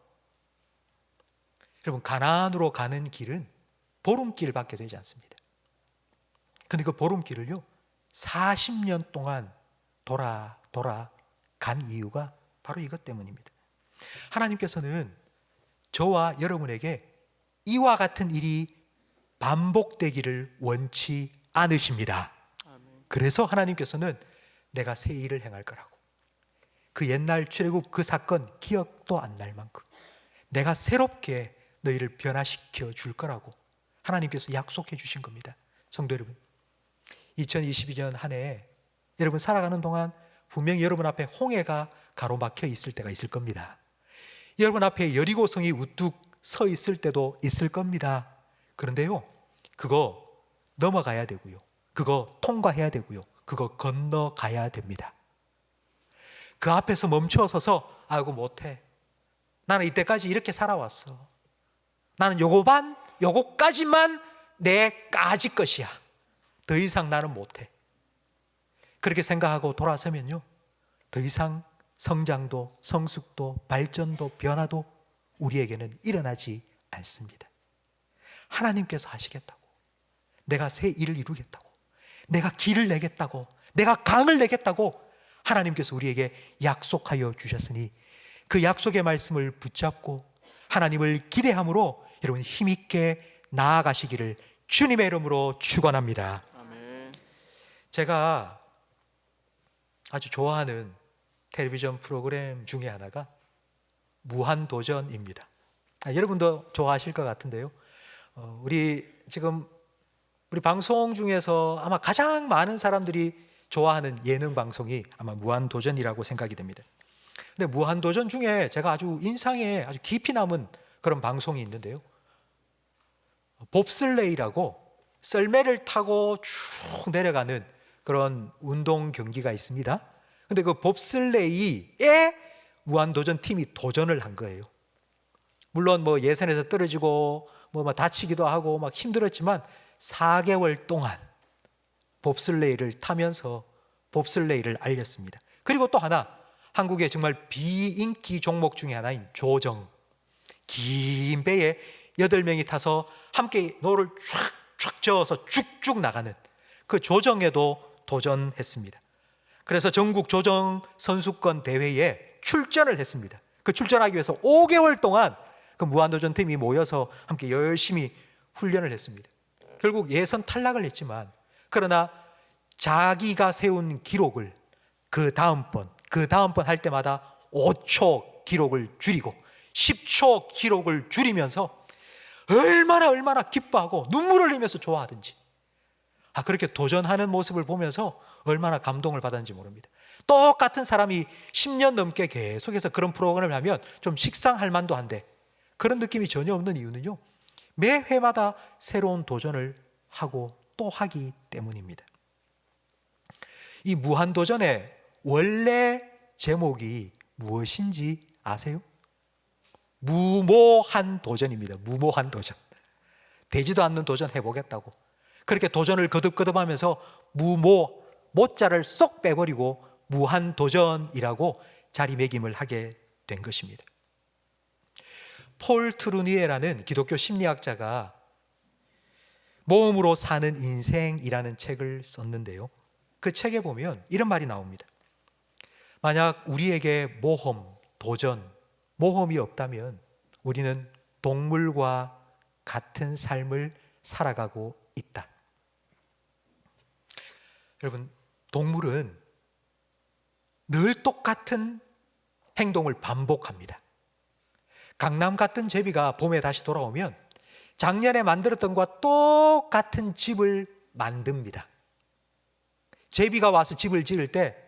여러분, 가나안으로 가는 길은 보름길밖에 되지 않습니다. 근데 그 보름길을요 40년 동안 간 이유가 바로 이것 때문입니다. 하나님께서는 저와 여러분에게 이와 같은 일이 반복되기를 원치 않으십니다. 그래서 하나님께서는 내가 새 일을 행할 거라고, 그 옛날 출애굽 그 사건 기억도 안 날 만큼 내가 새롭게 너희를 변화시켜 줄 거라고 하나님께서 약속해 주신 겁니다. 성도 여러분, 2022년 한 해 여러분 살아가는 동안 분명히 여러분 앞에 홍해가 가로막혀 있을 때가 있을 겁니다. 여러분 앞에 여리고성이 우뚝 서 있을 때도 있을 겁니다. 그런데요, 그거 넘어가야 되고요, 그거 통과해야 되고요, 그거 건너가야 됩니다. 그 앞에서 멈추어 서서 아이고 못해, 나는 이때까지 이렇게 살아왔어, 나는 요거까지만 내 까짓 것이야, 더 이상 나는 못해, 그렇게 생각하고 돌아서면요, 더 이상 성장도 성숙도 발전도 변화도 우리에게는 일어나지 않습니다. 하나님께서 하시겠다고, 내가 새 일을 이루겠다고, 내가 길을 내겠다고, 내가 강을 내겠다고 하나님께서 우리에게 약속하여 주셨으니 그 약속의 말씀을 붙잡고 하나님을 기대함으로 여러분 힘있게 나아가시기를 주님의 이름으로 축원합니다. 아멘. 제가 아주 좋아하는 텔레비전 프로그램 중에 하나가 무한도전입니다. 여러분도 좋아하실 것 같은데요. 우리 방송 중에서 아마 가장 많은 사람들이 좋아하는 예능 방송이 아마 무한도전이라고 생각이 됩니다. 근데 무한도전 중에 제가 아주 인상에 아주 깊이 남은 그런 방송이 있는데요. 봅슬레이라고 썰매를 타고 쭉 내려가는 그런 운동 경기가 있습니다. 근데 그 봅슬레이에 무한도전 팀이 도전을 한 거예요. 물론 뭐 예선에서 떨어지고 뭐 다치기도 하고 막 힘들었지만 4개월 동안 봅슬레이를 타면서 봅슬레이를 알렸습니다. 그리고 또 하나, 한국의 정말 비인기 종목 중에 하나인 조정. 긴 배에 8명이 타서 함께 노를 쫙쫙 저어서 쭉쭉 나가는 그 조정에도 도전했습니다. 그래서 전국 조정 선수권 대회에 출전을 했습니다. 그 출전하기 위해서 5개월 동안 그 무한도전 팀이 모여서 함께 열심히 훈련을 했습니다. 결국 예선 탈락을 했지만, 그러나 자기가 세운 기록을 그 다음번 할 때마다 5초 기록을 줄이고 10초 기록을 줄이면서 얼마나 기뻐하고 눈물을 흘리면서 좋아하든지, 그렇게 도전하는 모습을 보면서 얼마나 감동을 받았는지 모릅니다. 똑같은 사람이 10년 넘게 계속해서 그런 프로그램을 하면 좀 식상할 만도 한데 그런 느낌이 전혀 없는 이유는요, 매 회마다 새로운 도전을 하고 또 하기 때문입니다. 이 무한도전의 원래 제목이 무엇인지 아세요? 무모한 도전입니다. 무모한 도전. 되지도 않는 도전 해보겠다고. 그렇게 도전을 거듭거듭하면서 모자를 쏙 빼버리고 무한도전이라고 자리매김을 하게 된 것입니다. 폴 트루니에라는 기독교 심리학자가 모험으로 사는 인생이라는 책을 썼는데요, 그 책에 보면 이런 말이 나옵니다. 만약 우리에게 모험, 도전, 모험이 없다면 우리는 동물과 같은 삶을 살아가고 있다. 여러분, 동물은 늘 똑같은 행동을 반복합니다. 강남 같은 제비가 봄에 다시 돌아오면 작년에 만들었던 것과 똑같은 집을 만듭니다. 제비가 와서 집을 지을 때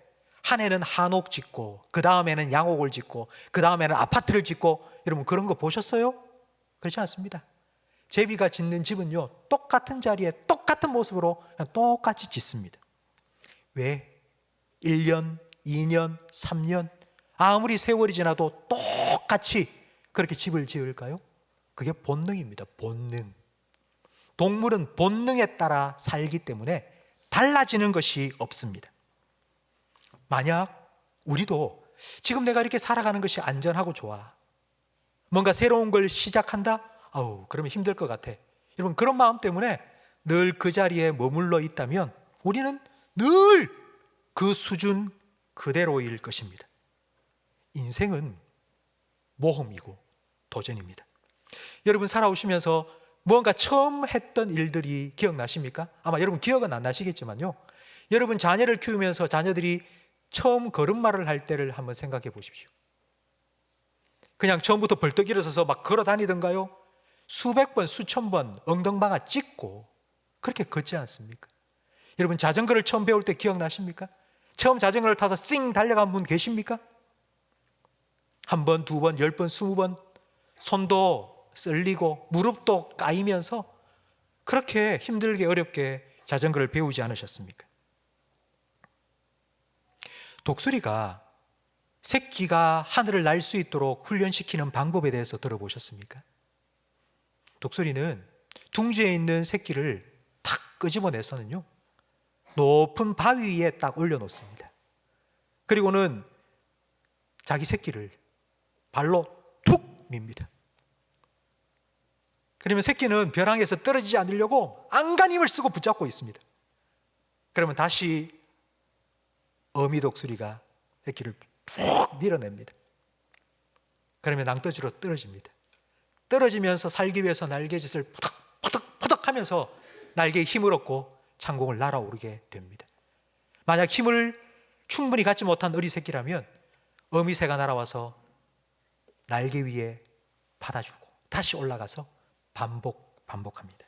한 해는 한옥 짓고 그 다음에는 양옥을 짓고 그 다음에는 아파트를 짓고, 여러분 그런 거 보셨어요? 그렇지 않습니다. 제비가 짓는 집은요, 똑같은 자리에 똑같은 모습으로 그냥 똑같이 짓습니다. 왜? 1년, 2년, 3년 아무리 세월이 지나도 똑같이 그렇게 집을 지을까요? 그게 본능입니다. 본능. 동물은 본능에 따라 살기 때문에 달라지는 것이 없습니다. 만약 우리도 지금 내가 이렇게 살아가는 것이 안전하고 좋아, 뭔가 새로운 걸 시작한다? 그러면 힘들 것 같아. 여러분, 그런 마음 때문에 늘 그 자리에 머물러 있다면 우리는 늘 그 수준 그대로일 것입니다. 인생은 모험이고 도전입니다. 여러분 살아오시면서 뭔가 처음 했던 일들이 기억나십니까? 아마 여러분 기억은 안 나시겠지만요, 여러분 자녀를 키우면서 자녀들이 처음 걸음마를 할 때를 한번 생각해 보십시오. 그냥 처음부터 벌떡 일어서서 막 걸어 다니던가요? 수백 번, 수천 번 엉덩방아 찍고 그렇게 걷지 않습니까? 여러분 자전거를 처음 배울 때 기억나십니까? 처음 자전거를 타서 쌩 달려간 분 계십니까? 한 번, 두 번, 10번, 20번 손도 썰리고 무릎도 까이면서 그렇게 힘들게 어렵게 자전거를 배우지 않으셨습니까? 독수리가 새끼가 하늘을 날 수 있도록 훈련시키는 방법에 대해서 들어보셨습니까? 독수리는 둥지에 있는 새끼를 탁 끄집어내서는요, 높은 바위 위에 딱 올려놓습니다. 그리고는 자기 새끼를 발로 툭 밉니다. 그러면 새끼는 벼랑에서 떨어지지 않으려고 안간힘을 쓰고 붙잡고 있습니다. 그러면 다시 어미 독수리가 새끼를 툭 밀어냅니다. 그러면 낭떠지로 떨어집니다. 떨어지면서 살기 위해서 날개짓을 푸덕푸덕 하면서 날개에 힘을 얻고 창공을 날아오르게 됩니다. 만약 힘을 충분히 갖지 못한 어리 새끼라면 어미새가 날아와서 날개 위에 받아주고 다시 올라가서 반복합니다.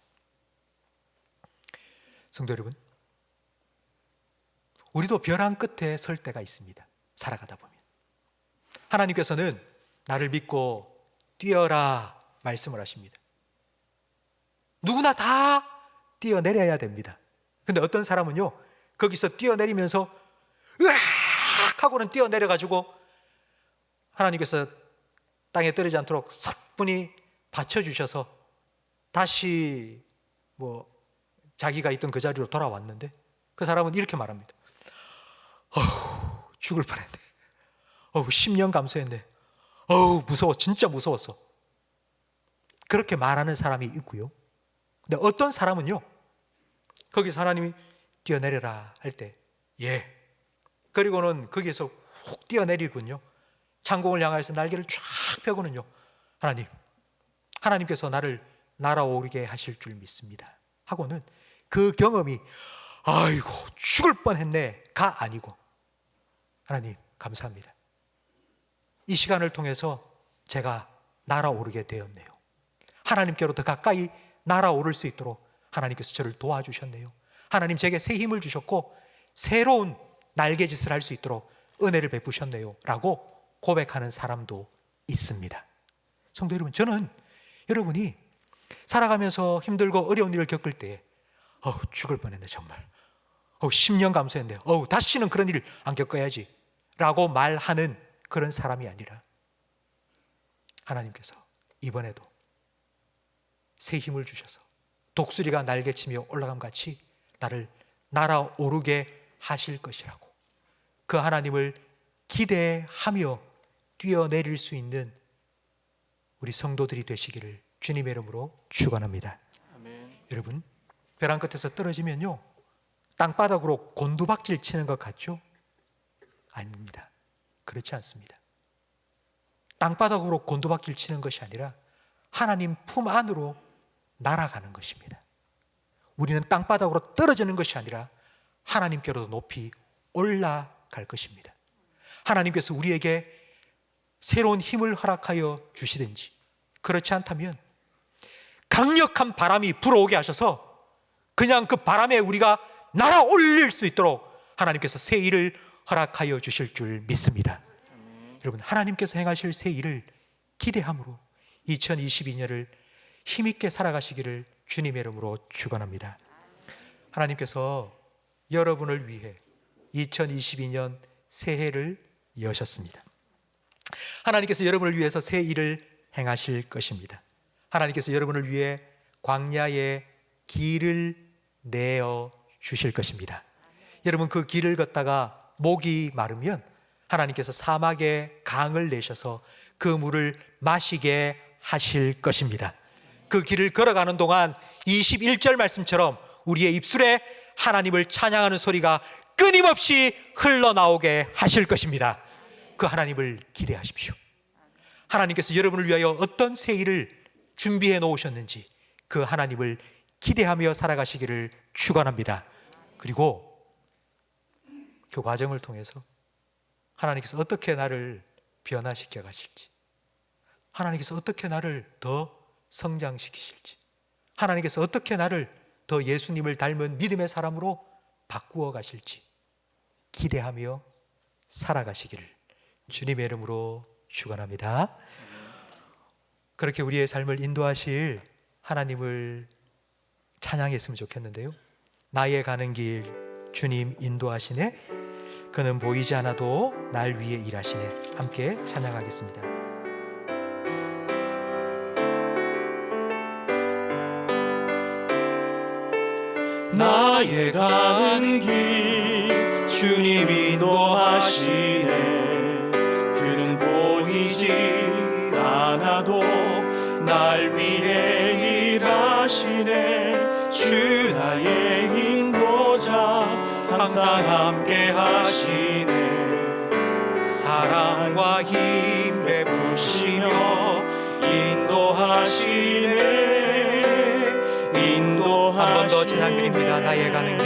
성도 여러분, 우리도 벼랑 끝에 설 때가 있습니다. 살아가다 보면 하나님께서는 나를 믿고 뛰어라 말씀을 하십니다. 누구나 다 뛰어내려야 됩니다. 근데 어떤 사람은요, 거기서 뛰어내리면서 으악 하고는 뛰어내려가지고 하나님께서 땅에 떨어지지 않도록 사뿐히 받쳐주셔서 다시 자기가 있던 그 자리로 돌아왔는데 그 사람은 이렇게 말합니다. 죽을 뻔했네. 10년 감수했네. 무서워. 진짜 무서웠어. 그렇게 말하는 사람이 있고요. 근데 어떤 사람은요, 거기서 하나님이 뛰어내려라 할 때 예. 그리고는 거기에서 훅 뛰어내리군요. 창공을 향해서 날개를 쫙 펴고는요, 하나님께서 나를 날아오르게 하실 줄 믿습니다 하고는 그 경험이 아이고 죽을 뻔했네가 아니고 하나님 감사합니다. 이 시간을 통해서 제가 날아오르게 되었네요. 하나님께로 더 가까이 날아오를 수 있도록 하나님께서 저를 도와주셨네요. 하나님 제게 새 힘을 주셨고 새로운 날개짓을 할 수 있도록 은혜를 베푸셨네요 라고 고백하는 사람도 있습니다. 성도 여러분, 저는 여러분이 살아가면서 힘들고 어려운 일을 겪을 때 죽을 뻔했네 정말. 10년 감수했네. 다시는 그런 일을 안 겪어야지 라고 말하는 그런 사람이 아니라 하나님께서 이번에도 새 힘을 주셔서 독수리가 날개치며 올라감 같이 나를 날아오르게 하실 것이라고 그 하나님을 기대하며 뛰어내릴 수 있는 우리 성도들이 되시기를 주님의 이름으로 축원합니다. 아멘. 여러분, 벼랑 끝에서 떨어지면요, 땅바닥으로 곤두박질 치는 것 같죠? 아닙니다. 그렇지 않습니다. 땅바닥으로 곤두박질 치는 것이 아니라 하나님 품 안으로 날아가는 것입니다. 우리는 땅바닥으로 떨어지는 것이 아니라 하나님께로 높이 올라갈 것입니다. 하나님께서 우리에게 새로운 힘을 허락하여 주시든지 그렇지 않다면 강력한 바람이 불어오게 하셔서 그냥 그 바람에 우리가 날아올릴 수 있도록 하나님께서 새 일을 허락하여 주실 줄 믿습니다. 여러분, 하나님께서 행하실 새 일을 기대함으로 2022년을 힘있게 살아가시기를 주님의 이름으로 축원합니다. 하나님께서 여러분을 위해 2022년 새해를 여셨습니다. 하나님께서 여러분을 위해서 새 일을 행하실 것입니다. 하나님께서 여러분을 위해 광야의 길을 내어 주실 것입니다. 여러분, 그 길을 걷다가 목이 마르면 하나님께서 사막에 강을 내셔서 그 물을 마시게 하실 것입니다. 그 길을 걸어가는 동안 21절 말씀처럼 우리의 입술에 하나님을 찬양하는 소리가 끊임없이 흘러나오게 하실 것입니다. 그 하나님을 기대하십시오. 하나님께서 여러분을 위하여 어떤 새 일을 준비해 놓으셨는지 그 하나님을 기대하며 살아가시기를 축원합니다. 그리고 그 과정을 통해서 하나님께서 어떻게 나를 변화시켜 가실지, 하나님께서 어떻게 나를 더 성장시키실지, 하나님께서 어떻게 나를 더 예수님을 닮은 믿음의 사람으로 바꾸어 가실지 기대하며 살아가시기를 주님의 이름으로 축원합니다. 그렇게 우리의 삶을 인도하실 하나님을 찬양했으면 좋겠는데요. 나의 가는 길 주님 인도하시네, 그는 보이지 않아도 날 위해 일하시네. 함께 찬양하겠습니다. 나 나의 가는 길 주님 인도하시네. 그는 보이지 않아도 날 위해 일하시네. 주 나의 인도자 항상 함께 하시네. 사랑과 힘 베푸시며 인도하시네. 한 번 더 찬양 드립니다. 나의 가는 길,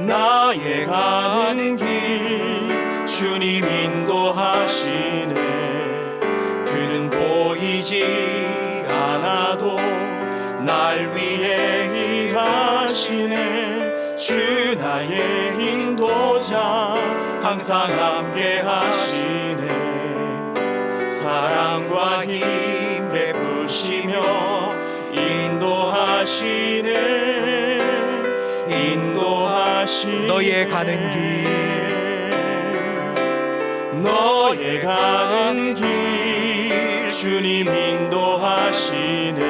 나의 가는 길 주님 인도하시네. 그는 보이지 않아도 날 위해 일하시네. 주 나의 인도자 항상 함께 하시네. 사랑과 힘 베푸시며 인도하시네. 인도하시네. 너의 가는 길, 너의 가는 길 주님 인도하시네.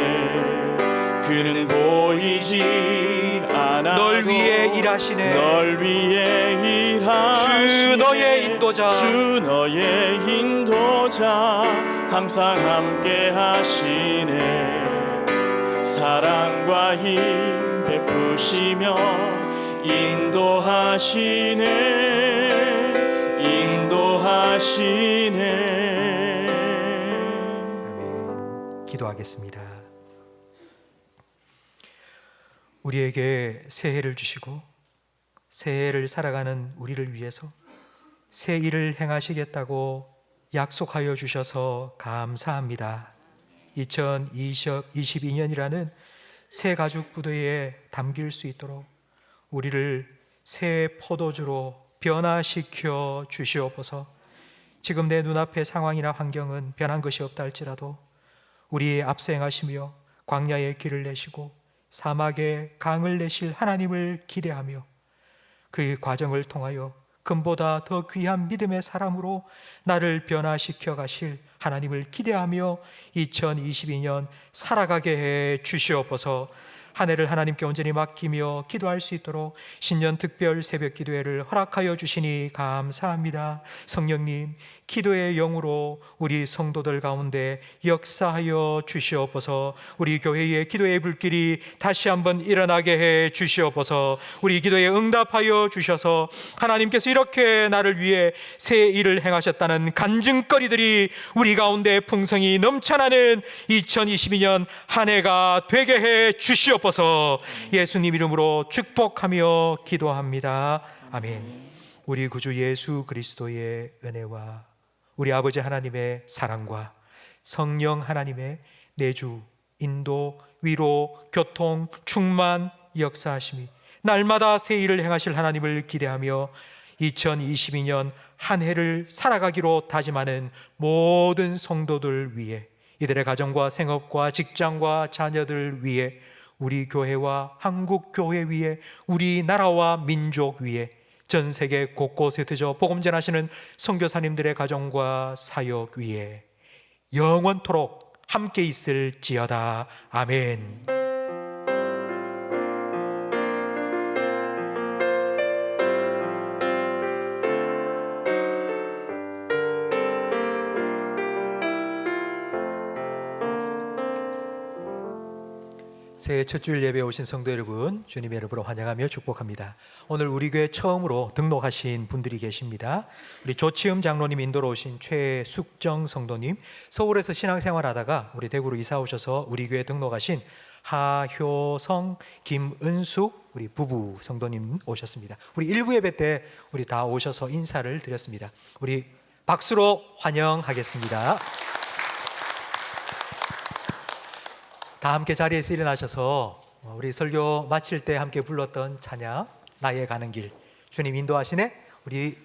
그는 보이지 않아도 널 위해 일하시네. 널 위해 일하시네. 주 너의 인도자, 주 너의 인도자 항상 함께 하시네. 사랑과 힘 베푸시며 인도하시네. 인도하시네. 기도하겠습니다. 우리에게 새해를 주시고 새해를 살아가는 우리를 위해서 새 일을 행하시겠다고 약속하여 주셔서 감사합니다. 2022년이라는 새 가죽 부대에 담길 수 있도록 우리를 새 포도주로 변화시켜 주시옵소서. 지금 내 눈앞의 상황이나 환경은 변한 것이 없다 할지라도 우리의 앞서 행하시며 광야의 길을 내시고 사막에 강을 내실 하나님을 기대하며 그 과정을 통하여 금보다 더 귀한 믿음의 사람으로 나를 변화시켜 가실 하나님을 기대하며 2022년 살아가게 해 주시옵소서. 한 해를 하나님께 온전히 맡기며 기도할 수 있도록 신년 특별 새벽 기도회를 허락하여 주시니 감사합니다. 성령님, 기도의 영으로 우리 성도들 가운데 역사하여 주시옵소서. 우리 교회의 기도의 불길이 다시 한번 일어나게 해 주시옵소서. 우리 기도에 응답하여 주셔서 하나님께서 이렇게 나를 위해 새 일을 행하셨다는 간증거리들이 우리 가운데 풍성이 넘쳐나는 2022년 한 해가 되게 해 주시옵소서. 예수님 이름으로 축복하며 기도합니다. 아멘. 우리 구주 예수 그리스도의 은혜와 우리 아버지 하나님의 사랑과 성령 하나님의 내주, 인도, 위로, 교통, 충만, 역사하심이 날마다 새 일을 행하실 하나님을 기대하며 2022년 한 해를 살아가기로 다짐하는 모든 성도들 위해, 이들의 가정과 생업과 직장과 자녀들 위해, 우리 교회와 한국 교회 위에, 우리나라와 민족 위에, 전 세계 곳곳에 드저 복음 전하시는 선교사님들의 가정과 사역 위에 영원토록 함께 있을지어다. 아멘. 새해 첫 주일 예배에 오신 성도 여러분, 주님의 이름으로 환영하며 축복합니다. 오늘 우리 교회 처음으로 등록하신 분들이 계십니다. 우리 조치음 장로님 인도로 오신 최숙정 성도님, 서울에서 신앙생활하다가 우리 대구로 이사 오셔서 우리 교회 등록하신 하효성, 김은숙 우리 부부 성도님 오셨습니다. 우리 일부 예배 때 우리 다 오셔서 인사를 드렸습니다. 우리 박수로 환영하겠습니다. 다 함께 자리에서 일어나셔서 우리 설교 마칠 때 함께 불렀던 찬양 나의 가는 길, 주님 인도하시네, 우리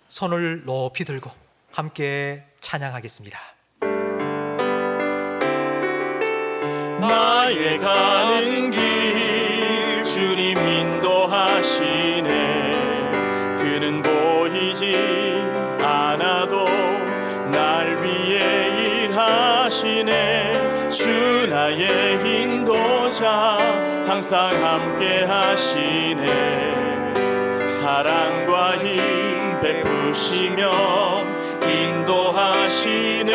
손을 높이 들고 함께 찬양하겠습니다. 나의 가는 길 주님 인도하시네. 그는 보이지 않아도 날 위해 일하시네. 주 나의 인도자 항상 함께 하시네. 사랑과 힘 베푸시며 인도하시네.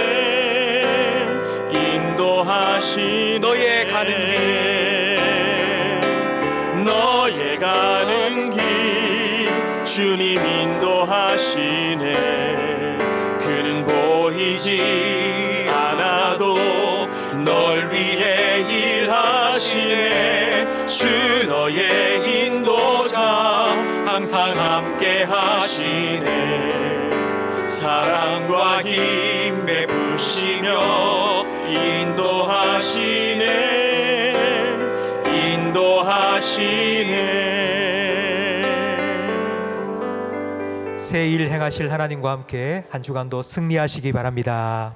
인도하시네. 너의 가는 너의 가는 길 주님 인도하시네. 그는 보이지 않아도 널 위해 일하시네. 주 너의 인도자 항상 함께 하시네. 사랑과 힘 베푸시며 인도하시네. 인도하시네. 새 일 행하실 하나님과 함께 한 주간도 승리하시기 바랍니다.